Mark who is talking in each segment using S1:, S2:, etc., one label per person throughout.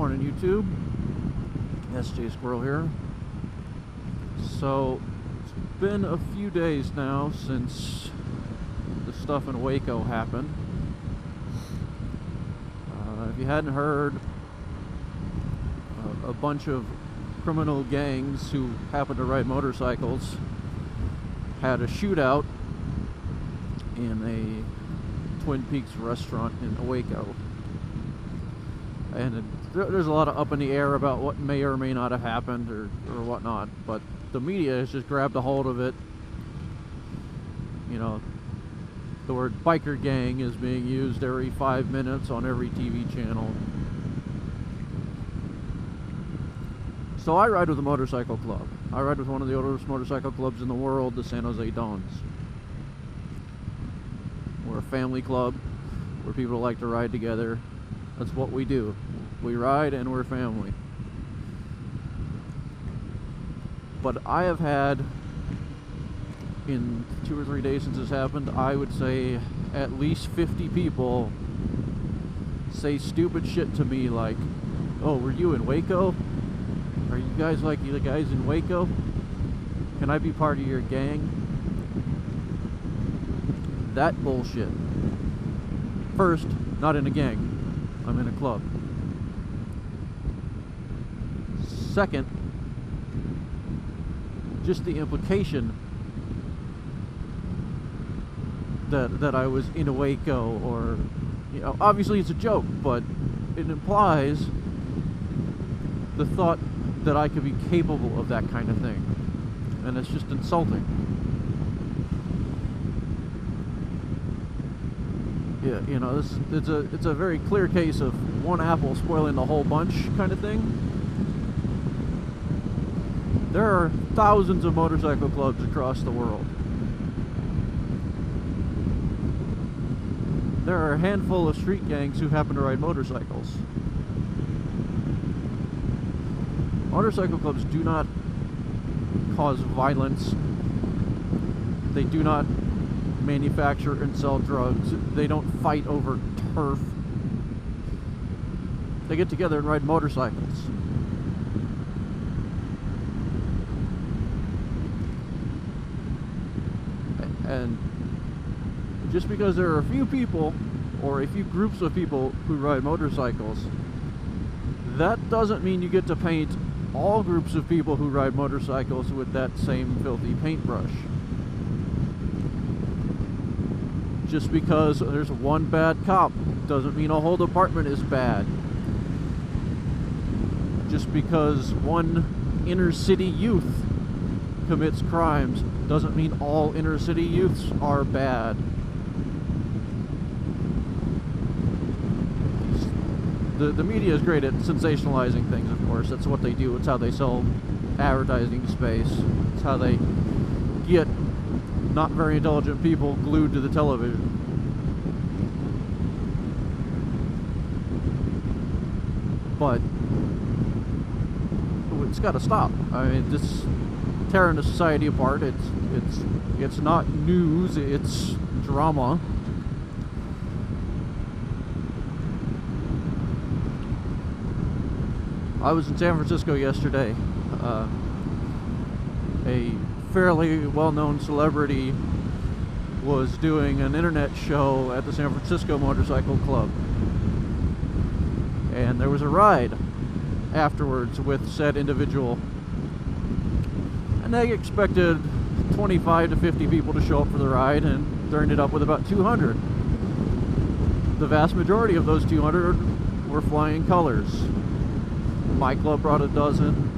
S1: Morning YouTube, SJ Squirrel here. So it's been a few days now since the stuff in Waco happened. If you hadn't heard, a bunch of criminal gangs who happened to ride motorcycles had a shootout in a Twin Peaks restaurant in Waco. And there's a lot of up in the air about what may or may not have happened or whatnot, but the media has just grabbed a hold of it. You know, the word biker gang is being used every 5 minutes on every TV channel. So I ride with a motorcycle club. I ride with one of the oldest motorcycle clubs in the world, the San Jose Dons. We're a family club where people like to ride together. That's what we do. We ride and we're family. But I have had, in 2 or 3 days since this happened, I would say at least 50 people say stupid shit to me like, "Oh, were you in Waco? Are you guys like the guys in Waco? Can I be part of your gang?" That bullshit. First, not in a gang. I'm in a club. Second, just the implication that I was in a Waco, or, you know, obviously it's a joke, but it implies the thought that I could be capable of that kind of thing, and it's just insulting. Yeah, you know, it's a very clear case of one apple spoiling the whole bunch kind of thing. There are thousands of motorcycle clubs across the world. There are a handful of street gangs who happen to ride motorcycles. Motorcycle clubs do not cause violence. They do not manufacture and sell drugs. They don't fight over turf. They get together and ride motorcycles. And just because there are a few people or a few groups of people who ride motorcycles, that doesn't mean you get to paint all groups of people who ride motorcycles with that same filthy paintbrush. Just because there's one bad cop doesn't mean a whole department is bad. Just because one inner city youth commits crimes doesn't mean all inner city youths are bad. The media is great at sensationalizing things, of course. That's what they do. It's how they sell advertising space. It's how they get not very intelligent people glued to the television. But it's got to stop. I mean, this tearing the society apart. It's not news. It's drama. I was in San Francisco yesterday. A fairly well-known celebrity was doing an internet show at the San Francisco Motorcycle Club, and there was a ride afterwards with said individual, and they expected 25 to 50 people to show up for the ride, and they ended up with about 200. The vast majority of those 200 were flying colors. My club brought a dozen.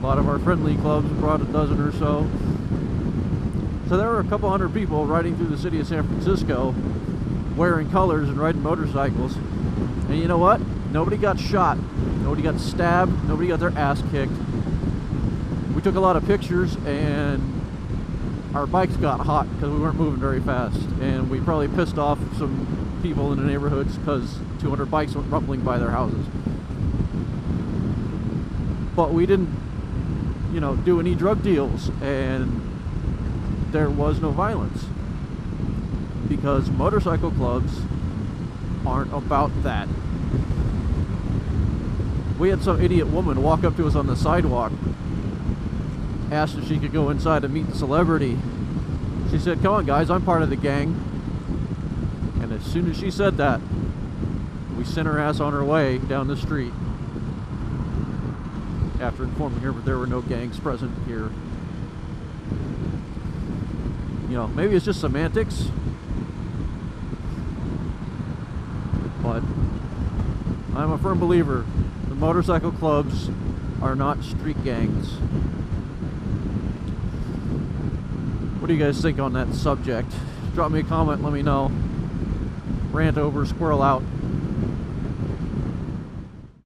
S1: A lot of our friendly clubs brought a dozen or so. So there were a couple hundred people riding through the city of San Francisco wearing colors and riding motorcycles. And you know what? Nobody got shot. Nobody got stabbed. Nobody got their ass kicked. We took a lot of pictures, and our bikes got hot because we weren't moving very fast. And we probably pissed off some people in the neighborhoods because 200 bikes went rumbling by their houses. But we didn't, you know, do any drug deals, and there was no violence, because motorcycle clubs aren't about that. We had some idiot woman walk up to us on the sidewalk, asked if she could go inside and meet the celebrity. She said, "Come on guys, I'm part of the gang." And as soon as she said that, we sent her ass on her way down the street after informing her that there were no gangs present here. You know, maybe it's just semantics, but I'm a firm believer the motorcycle clubs are not street gangs. What do you guys think on that subject? Drop me a comment, let me know. Rant over, squirrel out.